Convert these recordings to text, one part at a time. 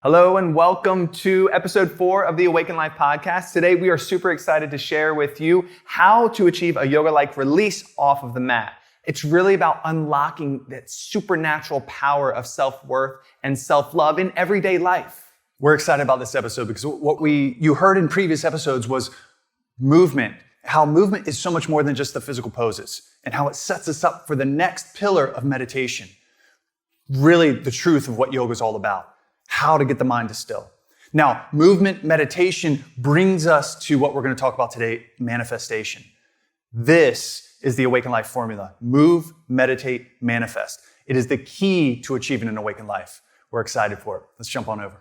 Hello and welcome to episode 4 of the Awaken Life podcast. Today we are super excited to share with you how to achieve a yoga-like release off of the mat. It's really about unlocking that supernatural power of self-worth and self-love in everyday life. We're excited about this episode because what you heard in previous episodes was movement, how movement is so much more than just the physical poses and how it sets us up for the next pillar of meditation. Really the truth of what yoga is all about. How to get the mind to still. Now, movement meditation brings us to what we're going to talk about today, manifestation. This is the Awaken Life formula. Move, meditate, manifest. It is the key to achieving an awakened life. We're excited for it. Let's jump on over.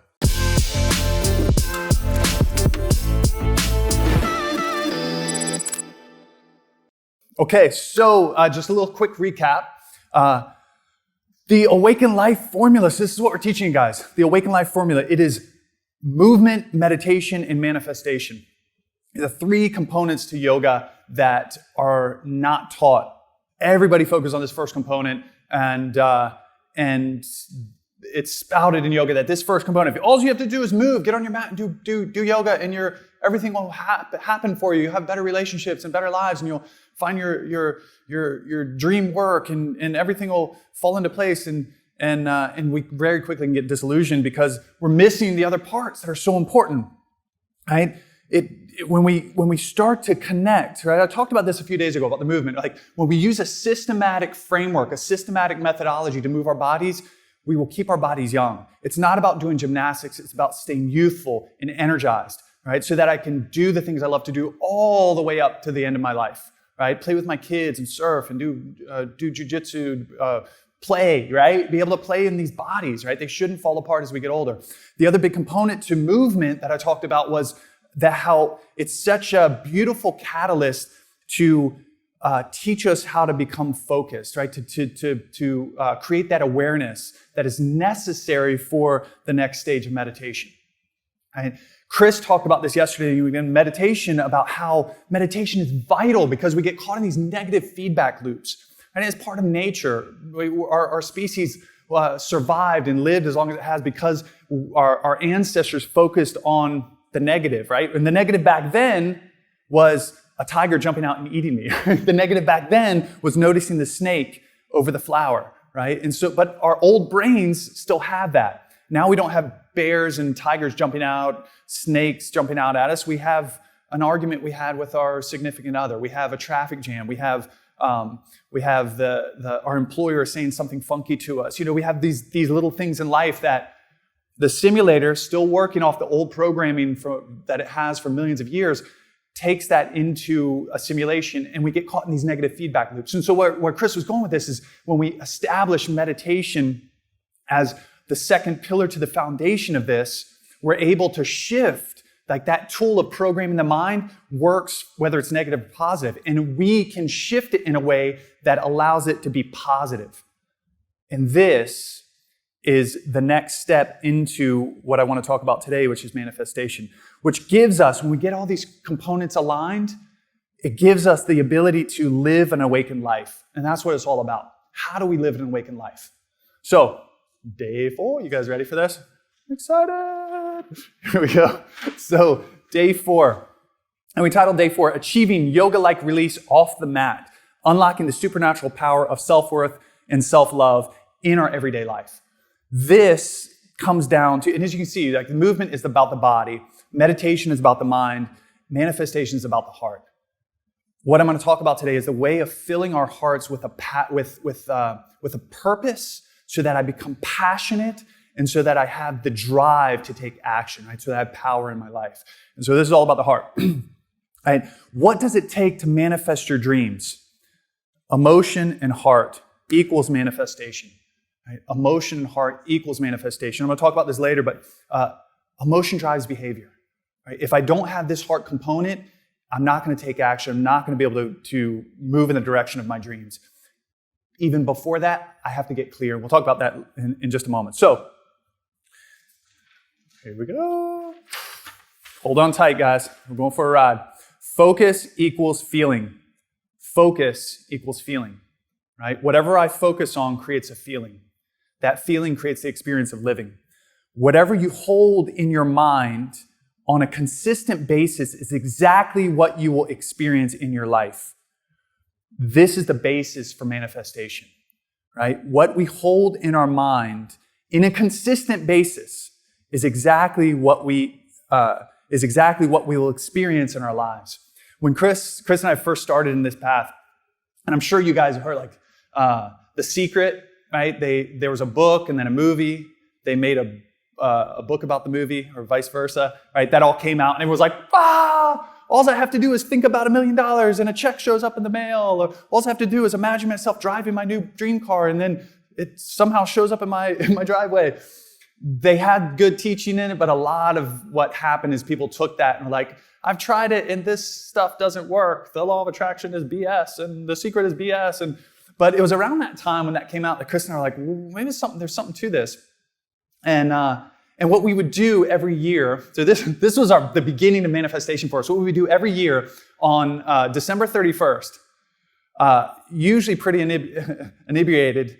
Okay, so just a little quick recap. The Awaken Life formula, so this is what we're teaching you guys. The Awaken Life formula, it is movement, meditation, and manifestation. The 3 components to yoga that are not taught. Everybody focuses on this first component, and it's spouted in yoga that this first component, if all you have to do is move, get on your mat and do yoga, and everything will happen for you. You'll have better relationships and better lives, and you'll find your dream work, and everything will fall into place. And we very quickly can get disillusioned because we're missing the other parts that are so important, right? When we start to connect, right? I talked about this a few days ago about the movement. Like when we use a systematic framework, a systematic methodology to move our bodies, we will keep our bodies young. It's not about doing gymnastics. It's about staying youthful and energized, right? So that I can do the things I love to do all the way up to the end of my life, right? Play with my kids and surf and do jujitsu, play, right? Be able to play in these bodies, right? They shouldn't fall apart as we get older. The other big component to movement that I talked about was that how it's such a beautiful catalyst to teach us how to become focused, right? To create that awareness that is necessary for the next stage of meditation. Right? Chris talked about this yesterday in meditation, about how meditation is vital because we get caught in these negative feedback loops. And it's part of nature. Our species survived and lived as long as it has because our ancestors focused on the negative, right? And the negative back then was a tiger jumping out and eating me. The negative back then was noticing the snake over the flower, right? And so, but our old brains still have that. Now we don't have bears and tigers jumping out, snakes jumping out at us. We have an argument we had with our significant other. We have a traffic jam. We have our employer saying something funky to us. We have these little things in life that the simulator, still working off the old programming that it has for millions of years, takes that into a simulation, and we get caught in these negative feedback loops. And so where Chris was going with this is when we establish meditation as the second pillar to the foundation of this, we're able to shift, like that tool of programming the mind works whether it's negative or positive, and we can shift it in a way that allows it to be positive. And this is the next step into what I want to talk about today, which is manifestation, which gives us, when we get all these components aligned, it gives us the ability to live an awakened life. And that's what it's all about. How do we live an awakened life? So, day 4, you guys ready for this? I'm excited. Here we go. So, day 4. And we titled day 4, Achieving Yoga-Like Release Off the Mat, Unlocking the Supernatural Power of Self-Worth and Self-Love in Our Everyday Life. This comes down to, and as you can see, like the movement is about the body, meditation is about the mind, manifestation is about the heart. What I'm going to talk about today is the way of filling our hearts with a purpose, so that I become passionate and so that I have the drive to take action, right? So that I have power in my life. And so this is all about the heart. Right? What does it take to manifest your dreams? Emotion and heart equals manifestation. Right? Emotion and heart equals manifestation. I'm going to talk about this later, but emotion drives behavior. Right? If I don't have this heart component, I'm not going to take action. I'm not going to be able to move in the direction of my dreams. Even before that, I have to get clear. We'll talk about that in just a moment. So, here we go. Hold on tight, guys. We're going for a ride. Focus equals feeling. Focus equals feeling, right? Whatever I focus on creates a feeling. That feeling creates the experience of living. whatever you hold in your mind on a consistent basis is exactly what you will experience in your life. This is the basis for manifestation, right? What we hold in our mind in a consistent basis is exactly what we will experience in our lives. When Chris and I first started in this path, and I'm sure you guys have heard The Secret, right? There was a book and then a movie. They made a book about the movie, or vice versa, right? That all came out, and it was like, all I have to do is think about $1 million and a check shows up in the mail. Or all I have to do is imagine myself driving my new dream car, and then it somehow shows up in my driveway. They had good teaching in it, but a lot of what happened is people took that and were like, I've tried it and this stuff doesn't work. The law of attraction is BS and The Secret is BS. But it was around that time when that came out that Chris and I were like, well, maybe there's something to this. And what we would do every year, so this was the beginning of manifestation for us. What we would do every year on December 31st, usually pretty inebriated,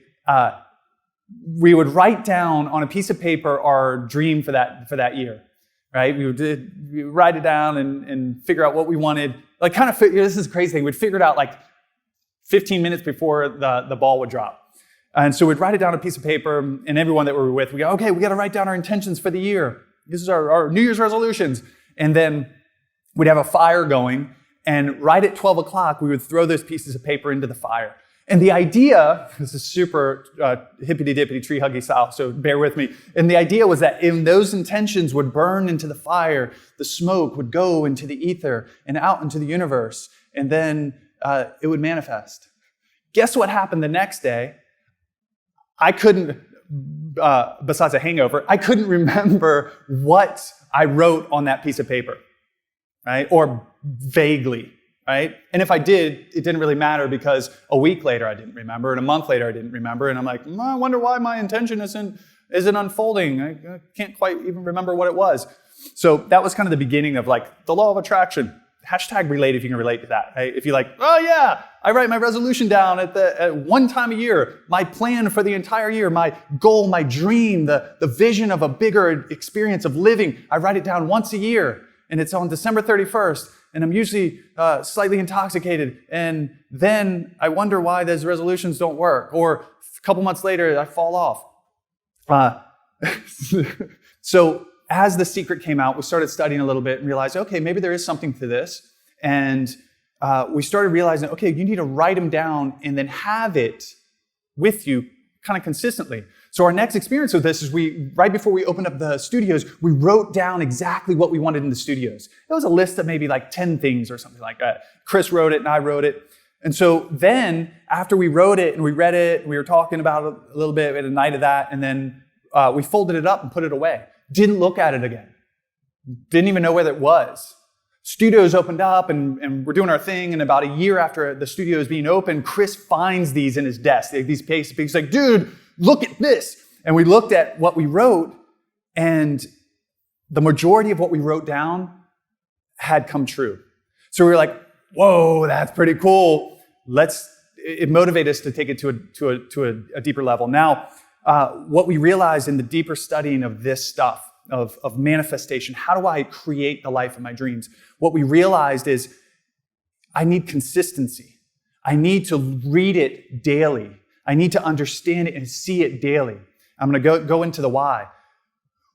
we would write down on a piece of paper our dream for that year, right? We would write it down and figure out what we wanted. Like, this is a crazy thing. We'd figure it out like 15 minutes before the ball would drop. And so we'd write it down on a piece of paper, and everyone that we were with, we go, okay, we got to write down our intentions for the year. This is our New Year's resolutions. And then we'd have a fire going, and right at 12 o'clock, we would throw those pieces of paper into the fire. And the idea, this is super hippity-dippity, tree-huggy style, so bear with me. And the idea was that in those intentions would burn into the fire, the smoke would go into the ether and out into the universe, and then it would manifest. Guess what happened the next day? I couldn't, besides a hangover, I couldn't remember what I wrote on that piece of paper, right? Or vaguely. Right? And if I did, it didn't really matter, because a week later I didn't remember, and a month later I didn't remember, and I'm like, I wonder why my intention isn't unfolding. I can't quite even remember what it was. So that was kind of the beginning of like the law of attraction. #relate if you can relate to that. Right? If you're like, oh yeah, I write my resolution down at one time a year, my plan for the entire year, my goal, my dream, the vision of a bigger experience of living, I write it down once a year, and it's on December 31st. And I'm usually slightly intoxicated. And then I wonder why those resolutions don't work. Or a couple months later, I fall off. So as The Secret came out, we started studying a little bit and realized, okay, maybe there is something to this. And we started realizing, okay, you need to write them down and then have it with you kind of consistently. So our next experience with this is right before we opened up the studios, we wrote down exactly what we wanted in the studios. It was a list of maybe like 10 things or something like that. Chris wrote it and I wrote it. And so then after we wrote it and we read it, and we were talking about it a little bit at a night of that, and then we folded it up and put it away. Didn't look at it again. Didn't even know where it was. Studios opened up and we're doing our thing, and about a year after the studios being open, Chris finds these in his desk, these pages. He's like, dude, look at this. And we looked at what we wrote, and the majority of what we wrote down had come true. So we were like, whoa, that's pretty cool. It motivated us to take it to a deeper level. Now, what we realized in the deeper studying of this stuff, of manifestation, how do I create the life of my dreams? What we realized is I need consistency. I need to read it daily. I need to understand it and see it daily. I'm going to go into the why.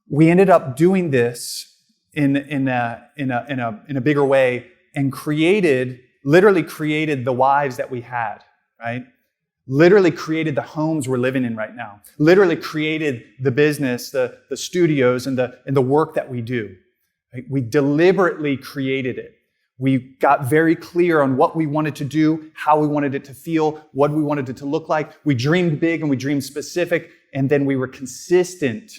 We ended up doing this in a bigger way, and literally created the lives that we had, right? Literally created the homes we're living in right now. Literally created the business, the studios, and the work that we do. Right? We deliberately created it. We got very clear on what we wanted to do, how we wanted it to feel, what we wanted it to look like. We dreamed big and we dreamed specific, and then we were consistent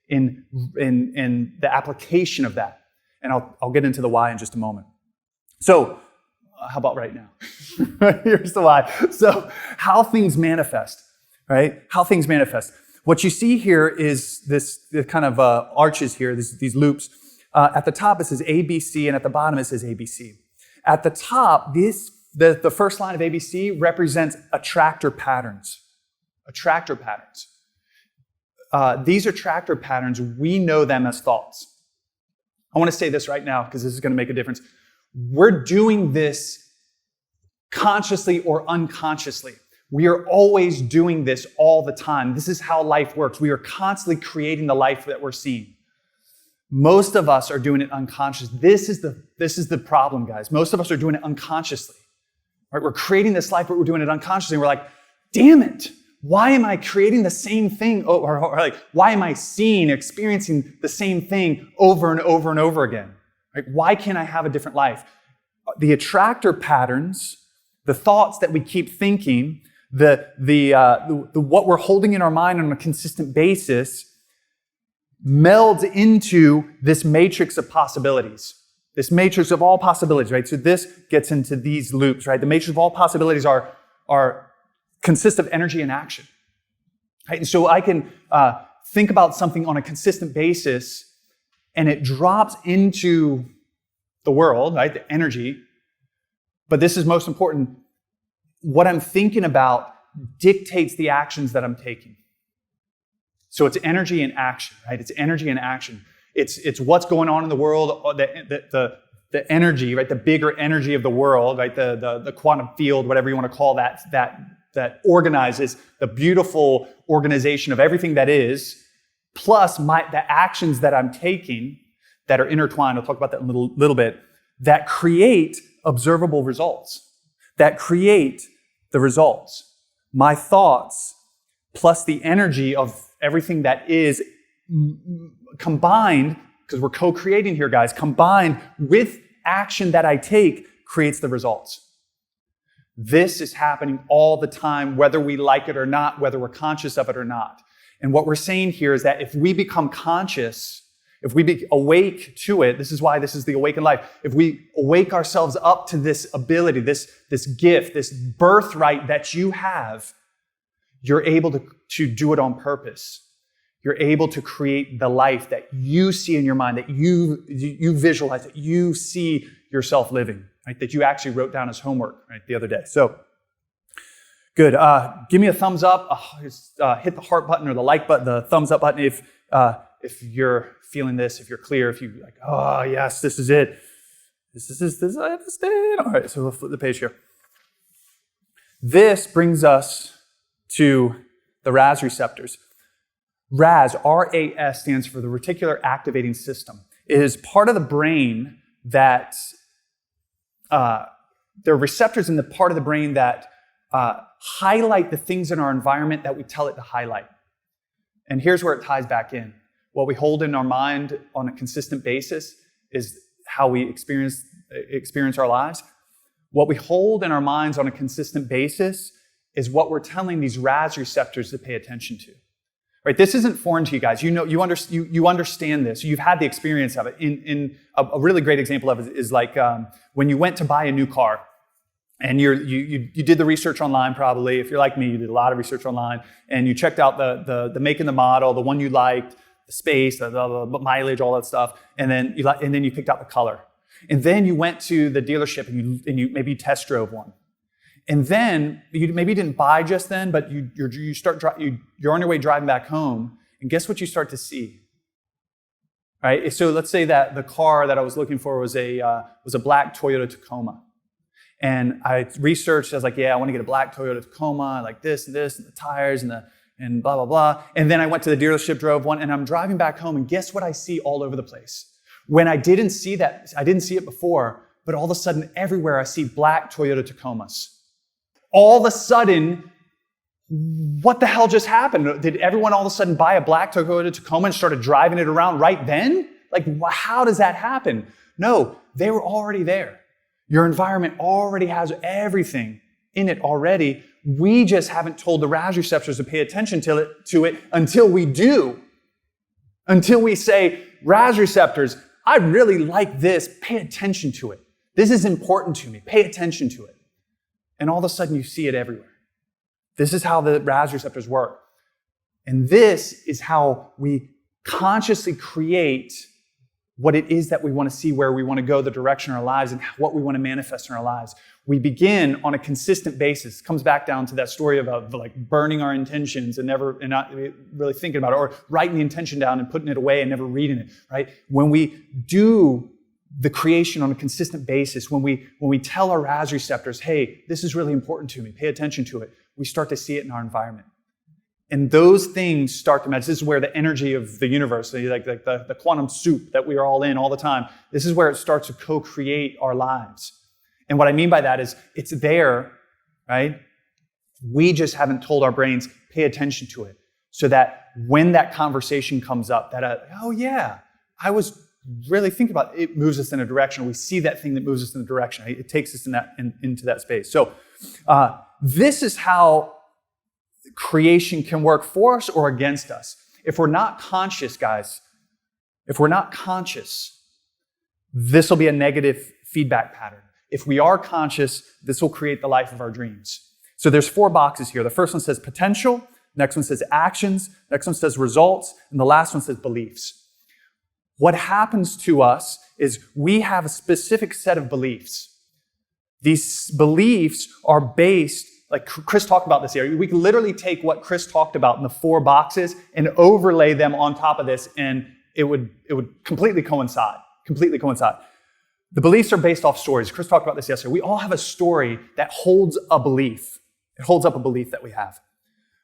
in the application of that. And I'll get into the why in just a moment. So, how about right now? Here's the why. So, how things manifest, right? How things manifest. What you see here is the kind of arches here, these loops. At the top, it says ABC, and at the bottom, it says ABC. At the top, the first line of ABC represents attractor patterns. Attractor patterns. these attractor patterns, we know them as thoughts. I want to say this right now because this is going to make a difference. We're doing this consciously or unconsciously. We are always doing this all the time. This is how life works. We are constantly creating the life that we're seeing. Most of us are doing it unconsciously. This is the problem, guys. Most of us are doing it unconsciously. Right? We're creating this life, but we're doing it unconsciously. We're like, damn it. Why am I creating the same thing? Or like, why am I seeing, experiencing the same thing over and over and over again? Right? Why can't I have a different life? The attractor patterns, the thoughts that we keep thinking, what we're holding in our mind on a consistent basis melds into this matrix of possibilities. This matrix of all possibilities, right? So this gets into these loops, right? The matrix of all possibilities consist of energy and action. Right? And so I can think about something on a consistent basis and it drops into the world, right? The energy. But this is most important. What I'm thinking about dictates the actions that I'm taking. So it's energy and action, right? It's energy and action. It's what's going on in the world, the energy, right? The bigger energy of the world, right? The quantum field, whatever you want to call that organizes the beautiful organization of everything that is, plus the actions that I'm taking that are intertwined. I'll talk about that in a little bit, that create observable results, that create the results. My thoughts plus the energy of everything that is combined, because we're co-creating here, guys, combined with action that I take creates the results. This is happening all the time, whether we like it or not, whether we're conscious of it or not. And what we're saying here is that if we become conscious, if we be awake to it, this is why this is the awakened life. If we awake ourselves up to this ability, this gift, this birthright that you have, you're able to do it on purpose. You're able to create the life that you see in your mind, that you visualize, that you see yourself living, right? That you actually wrote down as homework, right, the other day. So, good. Give me a thumbs up. Hit the heart button or the like button, the thumbs up button if you're feeling this, if you're clear, if you're like, oh, yes, this is it. This is I understand. All right, so we'll flip the page here. This brings us to the Ras receptors. Ras, R-A-S, stands for the reticular activating system. It is part of the brain that, there are receptors in the part of the brain that highlight the things in our environment that we tell it to highlight. And here's where it ties back in. What we hold in our mind on a consistent basis is how we experience our lives. What we hold in our minds on a consistent basis is what we're telling these Ras receptors to pay attention to. Right? This isn't foreign to you guys. You understand this. You've had the experience of it. In a really great example of it is like when you went to buy a new car, and you did the research online probably. If you're like me, you did a lot of research online, and you checked out the make and the model, the one you liked, the space, the mileage, all that stuff, and then you picked out the color, and then you went to the dealership and you maybe test drove one. And then you maybe didn't buy just then, but you're on your way driving back home, and guess what you start to see? Right? So let's say that the car that I was looking for was a black Toyota Tacoma, and I researched. I was like, yeah, I want to get a black Toyota Tacoma, like this, and the tires, and blah blah blah. And then I went to the dealership, drove one, and I'm driving back home, and guess what I see all over the place? When I didn't see that, I didn't see it before, but all of a sudden everywhere I see black Toyota Tacomas. All of a sudden, what the hell just happened? Did everyone all of a sudden buy a black Toyota Tacoma and started driving it around right then? Like, how does that happen? No, they were already there. Your environment already has everything in it already. We just haven't told the Ras receptors to pay attention to it until we do. Until we say, Ras receptors, I really like this. Pay attention to it. This is important to me. Pay attention to it. And all of a sudden, you see it everywhere. This is how the Ras receptors work. And this is how we consciously create what it is that we want to see, where we want to go, the direction of our lives, and what we want to manifest in our lives. We begin on a consistent basis. It comes back down to that story about like burning our intentions and not really thinking about it, or writing the intention down and putting it away and never reading it, right? When we do the creation on a consistent basis, when we tell our Ras receptors, hey, this is really important to me, pay attention to it, we start to see it in our environment. And those things start to match. This is where the energy of the universe, like the quantum soup that we are all in all the time, this is where it starts to co-create our lives. And what I mean by that is it's there, right? We just haven't told our brains, pay attention to it. So that when that conversation comes up, that, oh yeah, I was really thinking about it, it moves us in a direction. We see that thing that moves us in a direction. Right? It takes us into that space. So this is how creation can work for us or against us. If we're not conscious, guys, if we're not conscious, this will be a negative feedback pattern. If we are conscious, this will create the life of our dreams. So there's 4 boxes here. The first one says potential, next one says actions, next one says results, and the last one says beliefs. What happens to us is we have a specific set of beliefs. These beliefs are based, like Chris talked about this here, we can literally take what Chris talked about in the 4 boxes and overlay them on top of this, and it would completely coincide. The beliefs are based off stories. Chris talked about this yesterday. We all have a story that holds a belief. It holds up a belief that we have,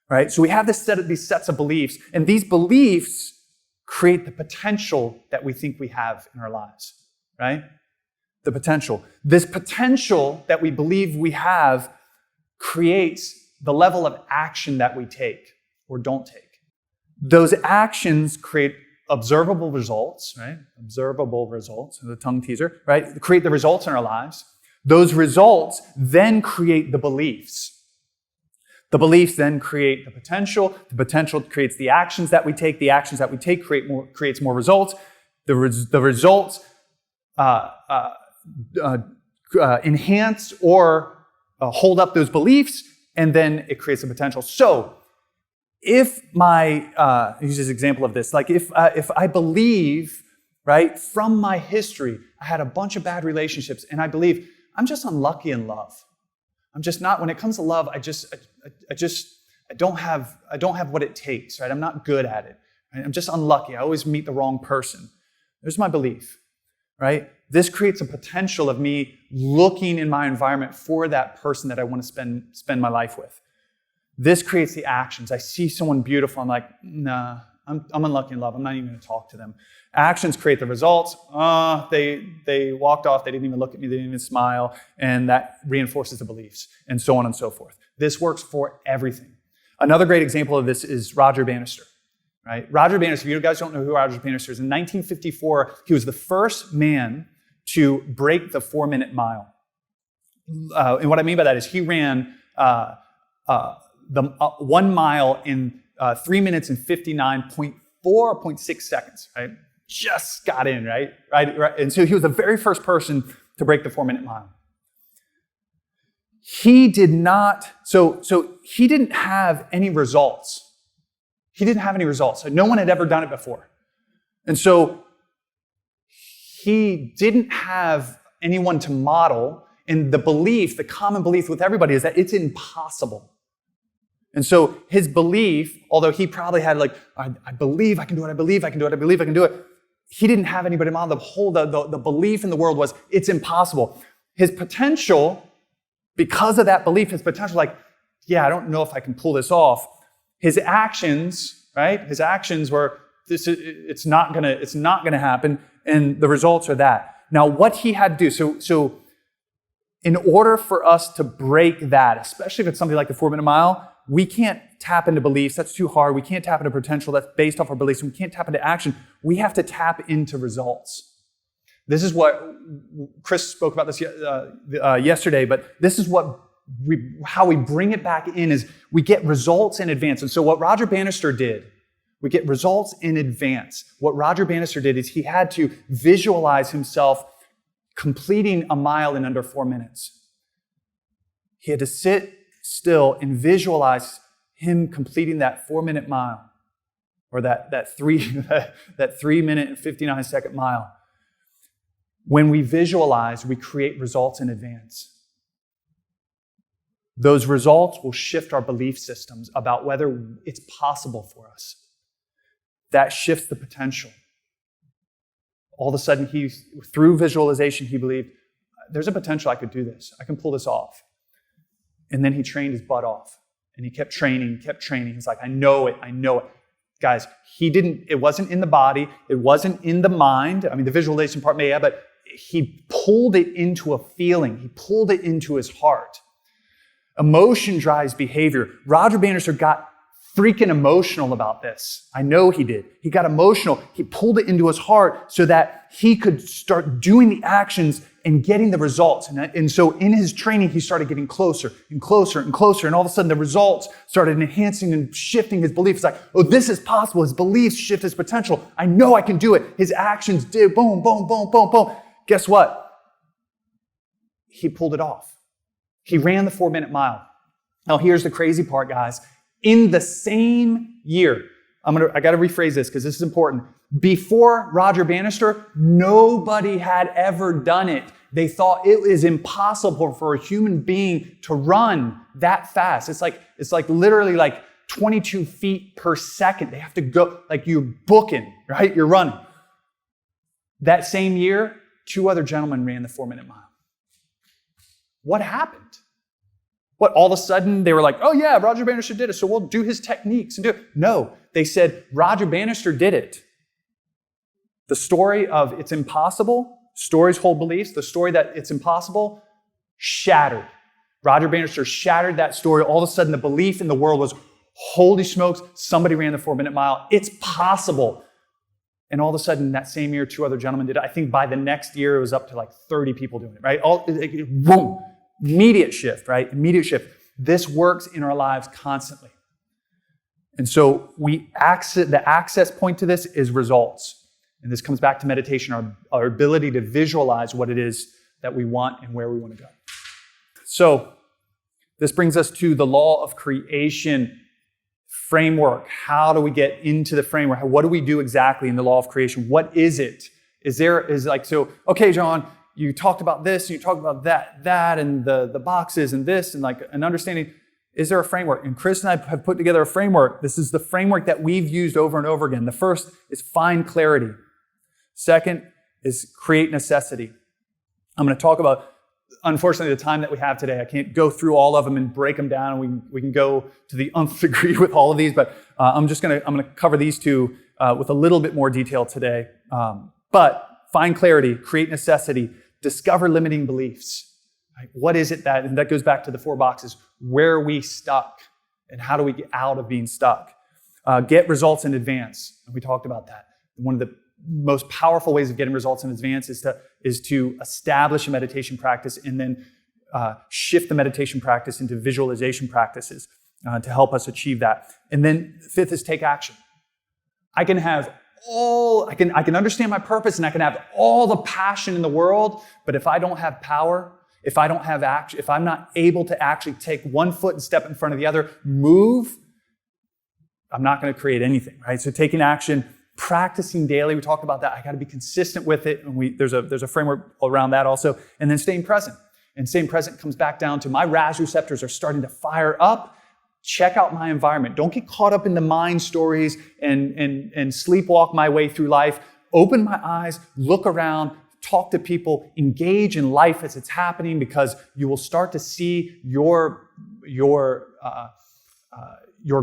right? So we have these sets of beliefs, and these beliefs create the potential that we think we have in our lives, right? The potential. This potential that we believe we have creates the level of action that we take or don't take. Those actions create observable results, right? Observable results, the tongue teaser, right? Create the results in our lives. Those results then create the beliefs. The beliefs then create the potential. The potential creates the actions that we take. The actions that we take creates more results. The results enhance or hold up those beliefs, and then it creates a potential. So, if I use this example of this, like if I believe, right, from my history, I had a bunch of bad relationships, and I believe I'm just unlucky in love. I'm just not. When it comes to love, I don't have what it takes, right? I'm not good at it. Right? I'm just unlucky. I always meet the wrong person. There's my belief, right? This creates a potential of me looking in my environment for that person that I want to spend my life with. This creates the actions. I see someone beautiful. I'm like, nah, I'm unlucky in love. I'm not even going to talk to them. Actions create the results. They walked off. They didn't even look at me. They didn't even smile. And that reinforces the beliefs, and so on and so forth. This works for everything. Another great example of this is Roger Bannister. Right? Roger Bannister, if you guys don't know who Roger Bannister is, in 1954, he was the first man to break the 4-minute mile. And what I mean by that is he ran the 1 mile in 3 minutes and 59.6 seconds, right? Just got in, right? And so he was the very first person to break the 4-minute mile. He did not, so he didn't have any results. He didn't have any results. No one had ever done it before. And so he didn't have anyone to model, and the common belief with everybody is that it's impossible. And so his belief, although he probably had I believe I can do it, I believe I can do it, I believe I can do it, he didn't have anybody to model. The belief in the world was, it's impossible. His potential, because of that belief, his potential, I don't know if I can pull this off. His actions, right? His actions were, it's not gonna happen, and the results are that. Now, what he had to do, so in order for us to break that, especially if it's something like the 4-minute mile, we can't tap into beliefs. That's too hard. We can't tap into potential. That's based off our beliefs. And we can't tap into action. We have to tap into results. This is what Chris spoke about this yesterday, but this is how we bring it back in is we get results in advance. And so what Roger Bannister did, we get results in advance. What Roger Bannister did is he had to visualize himself completing a mile in under 4 minutes. He had to sit still and visualize him completing that 4-minute mile, or that 3 minute and 59 second mile. When we visualize, we create results in advance. those results will shift our belief systems about whether it's possible for us. That shifts the potential. All of a sudden, through visualization, he believed, there's a potential I could do this. I can pull this off. And then he trained his butt off. And he kept training. He's like, I know it. Guys, it wasn't in the body. It wasn't in the mind. I mean, the visualization part may have, but he pulled it into a feeling. He pulled it into his heart. Emotion drives behavior. Roger Bannister got freaking emotional about this. I know he did. He got emotional. He pulled it into his heart so that he could start doing the actions and getting the results. And so in his training, he started getting closer and closer and closer. And all of a sudden, the results started enhancing and shifting his beliefs. Like, oh, this is possible. His beliefs shift his potential. I know I can do it. His actions did boom, boom, boom, boom, boom. Guess what? He pulled it off. He ran the 4-minute mile. Now, here's the crazy part, guys. In the same year, I got to rephrase this because this is important. Before Roger Bannister, nobody had ever done it. They thought it was impossible for a human being to run that fast. It's like literally like 22 feet per second. They have to go, like you're booking, right? You're running. That same year, 2 other gentlemen ran the 4-minute mile. What happened? What, all of a sudden they were like, oh yeah, Roger Bannister did it, so we'll do his techniques and do it. No, they said, Roger Bannister did it. The story of it's impossible, stories hold beliefs, the story that it's impossible, shattered. Roger Bannister shattered that story. All of a sudden the belief in the world was, holy smokes, somebody ran the 4-minute mile. It's possible. And all of a sudden that same year, 2 other gentlemen did it. I think by the next year, it was up to like 30 people doing it, right? Boom. Immediate shift, right? Immediate shift. This works in our lives constantly. And so the access point to this is results. And this comes back to meditation, our ability to visualize what it is that we want and where we want to go. So this brings us to the law of creation framework. How do we get into the framework? What do we do exactly in the law of creation? What is it? Okay, John, you talked about this, and you talked about that, and the boxes, and this, and like an understanding. Is there a framework? And Chris and I have put together a framework. This is the framework that we've used over and over again. The first is find clarity. Second is create necessity. I'm going to talk about, unfortunately, the time that we have today. I can't go through all of them and break them down. We can go to the nth degree with all of these, but I'm going to cover these 2 with a little bit more detail today. But find clarity, create necessity, discover limiting beliefs. Right? What is it and that goes back to the 4 boxes. Where are we stuck? And how do we get out of being stuck? Get results in advance. And we talked about that. One of the most powerful ways of getting results in advance is to establish a meditation practice and then shift the meditation practice into visualization practices to help us achieve that. And then 5th is take action. I can understand my purpose and I can have all the passion in the world, but if I don't have power, if I don't have action, if I'm not able to actually take one foot and step in front of the other, move, I'm not going to create anything, right? So taking action, practicing daily, we talked about that. I got to be consistent with it, and there's a framework around that also. And then staying present. And staying present comes back down to my Ras receptors are starting to fire up. Check out my environment. Don't get caught up in the mind stories and sleepwalk my way through life. Open my eyes, look around, talk to people, engage in life as it's happening, because you will start to see your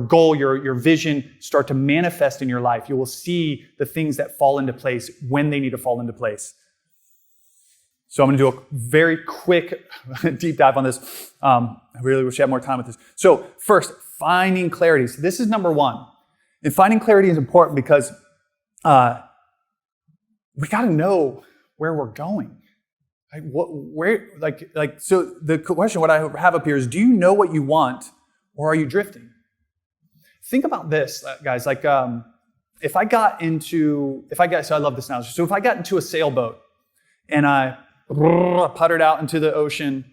goal, your vision start to manifest in your life. You will see the things that fall into place when they need to fall into place. So I'm going to do a very quick deep dive on this. I really wish I had more time with this. So first, finding clarity. So this is number 1. And finding clarity is important because we got to know where we're going. So the question, what I have up here is, do you know what you want, or are you drifting? Think about this, guys. So I love this analogy. So if I got into a sailboat and I puttered out into the ocean,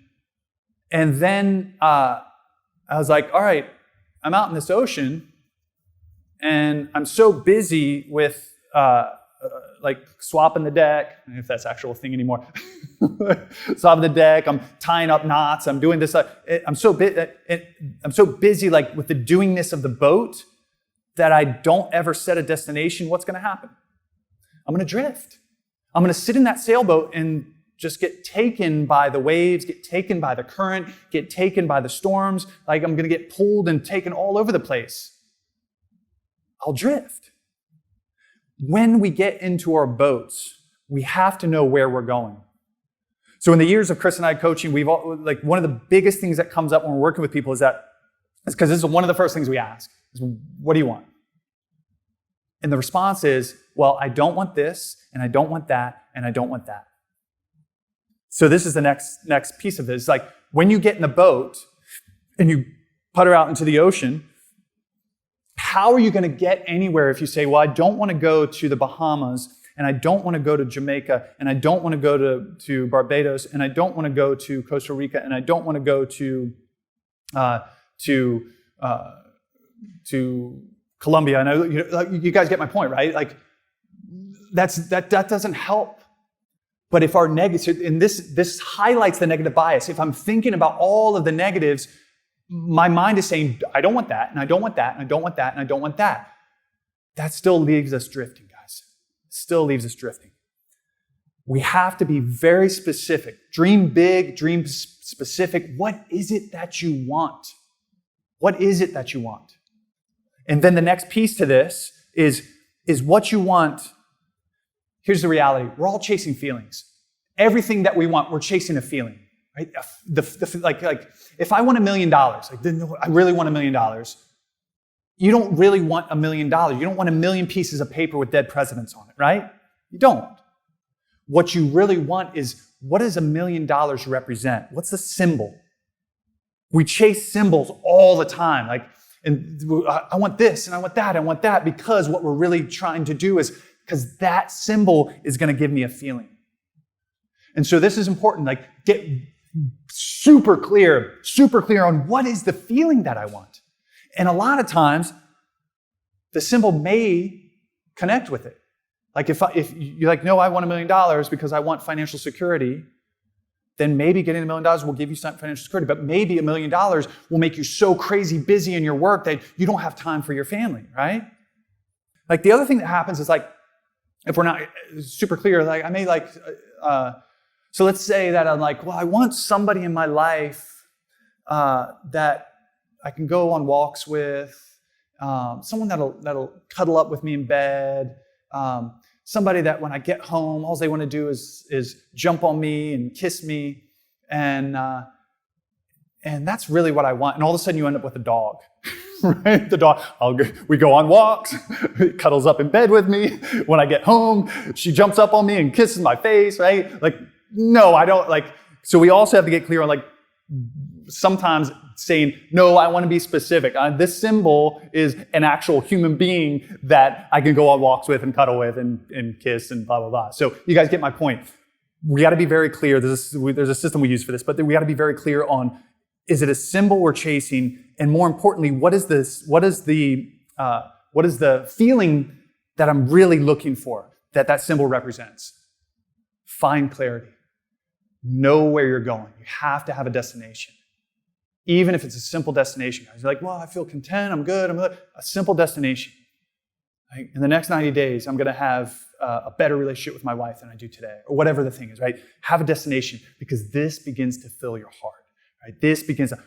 and then I was like, all right, I'm out in this ocean, and I'm so busy with like swapping the deck, I don't know if that's actual thing anymore. Swapping the deck, I'm tying up knots, I'm doing this. I'm so busy like with the doingness of the boat that I don't ever set a destination. What's going to happen? I'm going to drift. I'm going to sit in that sailboat and just get taken by the waves, get taken by the current, get taken by the storms. Like I'm going to get pulled and taken all over the place. I'll drift. When we get into our boats, we have to know where we're going. So in the years of Chris and I coaching, like one of the biggest things that comes up when we're working with people is because this is one of the first things we ask is, what do you want? And the response is, well, I don't want this, and I don't want that, and I don't want that. So this is the next piece of this. It's like when you get in the boat and you putter out into the ocean, how are you going to get anywhere if you say, well, I don't want to go to the Bahamas, and I don't want to go to Jamaica, and I don't want to go to Barbados, and I don't want to go to Costa Rica, and I don't want to go to Colombia. And you guys get my point, right? Like that doesn't help. But if our negative, and this highlights the negative bias. If I'm thinking about all of the negatives, my mind is saying, I don't want that, and I don't want that, and I don't want that, and I don't want that. That still leaves us drifting, guys. Still leaves us drifting. We have to be very specific. Dream big, dream specific. What is it that you want? What is it that you want? And then the next piece to this is what you want. Here's the reality. We're all chasing feelings. Everything that we want, we're chasing a feeling, right? Like if I want $1 million, I really want $1 million. You don't really want $1 million. You don't want 1 million pieces of paper with dead presidents on it, right? You don't. What you really want is, what does $1 million represent? What's the symbol? We chase symbols all the time. And I want this, and I want that, I want that, because what we're really trying to do is, because that symbol is going to give me a feeling. And so this is important. Like, get super clear on what is the feeling that I want. And a lot of times, the symbol may connect with it. Like if you're like, no, I want $1 million because I want financial security, then maybe getting $1 million will give you some financial security. But maybe $1 million will make you so crazy busy in your work that you don't have time for your family, right? Like the other thing that happens is like, if we're not super clear, like I may like, so let's say that I'm like, well, I want somebody in my life that I can go on walks with, someone that'll cuddle up with me in bed, somebody that when I get home, all they want to do is jump on me and kiss me, and that's really what I want. And all of a sudden, you end up with a dog, right? The dog. We go on walks. It cuddles up in bed with me. When I get home, she jumps up on me and kisses my face, right? Like, no, I don't like. So we also have to get clear on like sometimes saying, no, I want to be specific. This symbol is an actual human being that I can go on walks with and cuddle with and kiss and blah, blah, blah. So you guys get my point. We got to be very clear. There's a system we use for this, but we got to be very clear on, is it a symbol we're chasing? And more importantly, what is the feeling that I'm really looking for that symbol represents? Find clarity. Know where you're going. You have to have a destination. Even if it's a simple destination. You're like, well, I feel content, I'm good. A simple destination. Like, in the next 90 days, I'm going to have a better relationship with my wife than I do today, or whatever the thing is, right? Have a destination, because this begins to fill your heart, right? This begins to,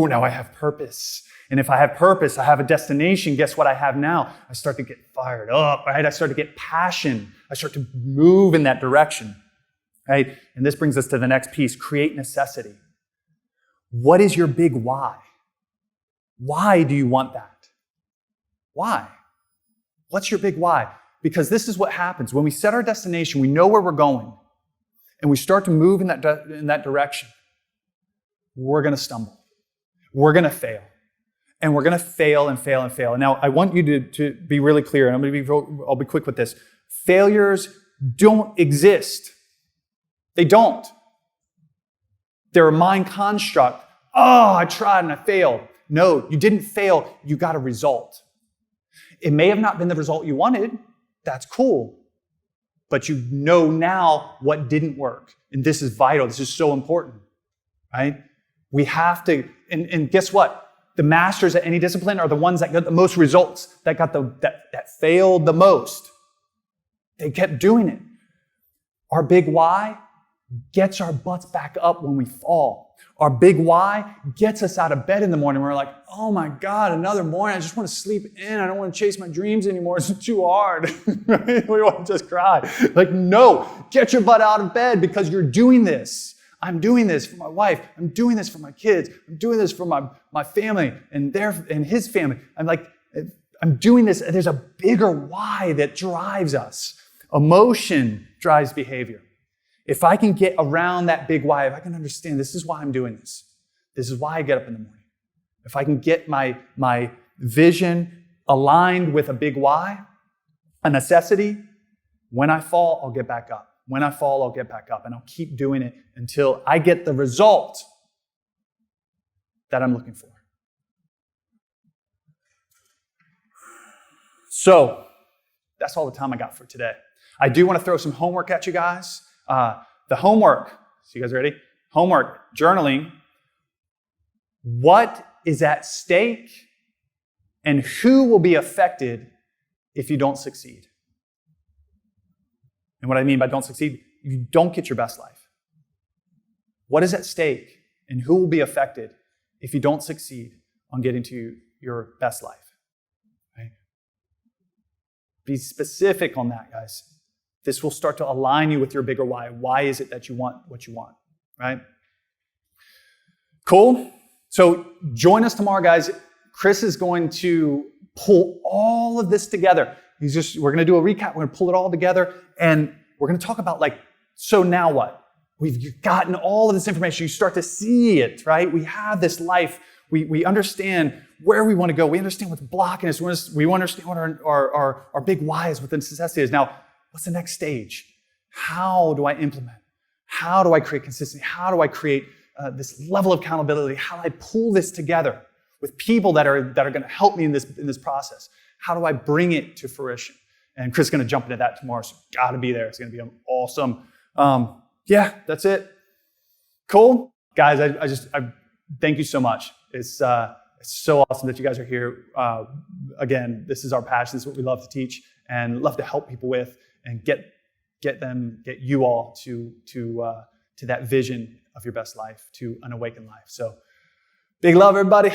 now I have purpose. And if I have purpose, I have a destination, guess what I have now? I start to get fired up, right? I start to get passion. I start to move in that direction, right? And this brings us to the next piece, create necessity. What is your big why? Why do you want that? Why? What's your big why? Because this is what happens. When we set our destination, we know where we're going, and we start to move in that direction, we're going to stumble. We're going to fail. And we're going to fail and fail and fail. And now I want you to be really clear, and I'll be quick with this. Failures don't exist. They don't. They're a mind construct. Oh, I tried and I failed. No, you didn't fail. You got a result. It may have not been the result you wanted. That's cool. but you know now what didn't work. And this is vital. This is so important, right? We have to, and guess what? The masters at any discipline are the ones that got the most results, that failed the most. They kept doing it. Our big why gets our butts back up when we fall. Our big why gets us out of bed in the morning. We're like, oh my God, another morning. I just want to sleep in. I don't want to chase my dreams anymore. It's too hard. We want to just cry. Like, no, get your butt out of bed because you're doing this. I'm doing this for my wife. I'm doing this for my kids. I'm doing this for my family and his family. I'm doing this. There's a bigger why that drives us. Emotion drives behavior. If I can get around that big why, if I can understand this is why I'm doing this. This is why I get up in the morning. If I can get my vision aligned with a big why, a necessity, when I fall, I'll get back up. When I fall, I'll get back up. And I'll keep doing it until I get the result that I'm looking for. So, that's all the time I got for today. I do want to throw some homework at you guys. The homework, so you guys ready? Homework, journaling. What is at stake and who will be affected if you don't succeed? And what I mean by don't succeed, you don't get your best life. What is at stake and who will be affected if you don't succeed on getting to your best life? Right? Be specific on that, guys. This will start to align you with your bigger why. Why is it that you want what you want, right? Cool? So join us tomorrow, guys. Chris is going to pull all of this together. We're going to do a recap. We're going to pull it all together, and we're going to talk about so now what? We've gotten all of this information. You start to see it, right? We have this life. We understand where we want to go. We understand what's blocking us. We understand what our big why is, what the necessity is. Now, what's the next stage? How do I implement? How do I create consistency? How do I create this level of accountability? How do I pull this together with people that are going to help me in this process? How do I bring it to fruition? And Chris is going to jump into that tomorrow, so got to be there. It's going to be awesome. Yeah, that's it. Cool, guys. I thank you so much. It's so awesome that you guys are here. Again, this is our passion. This is what we love to teach and love to help people with, and get you all to that vision of your best life, to an awakened life. So, big love, everybody.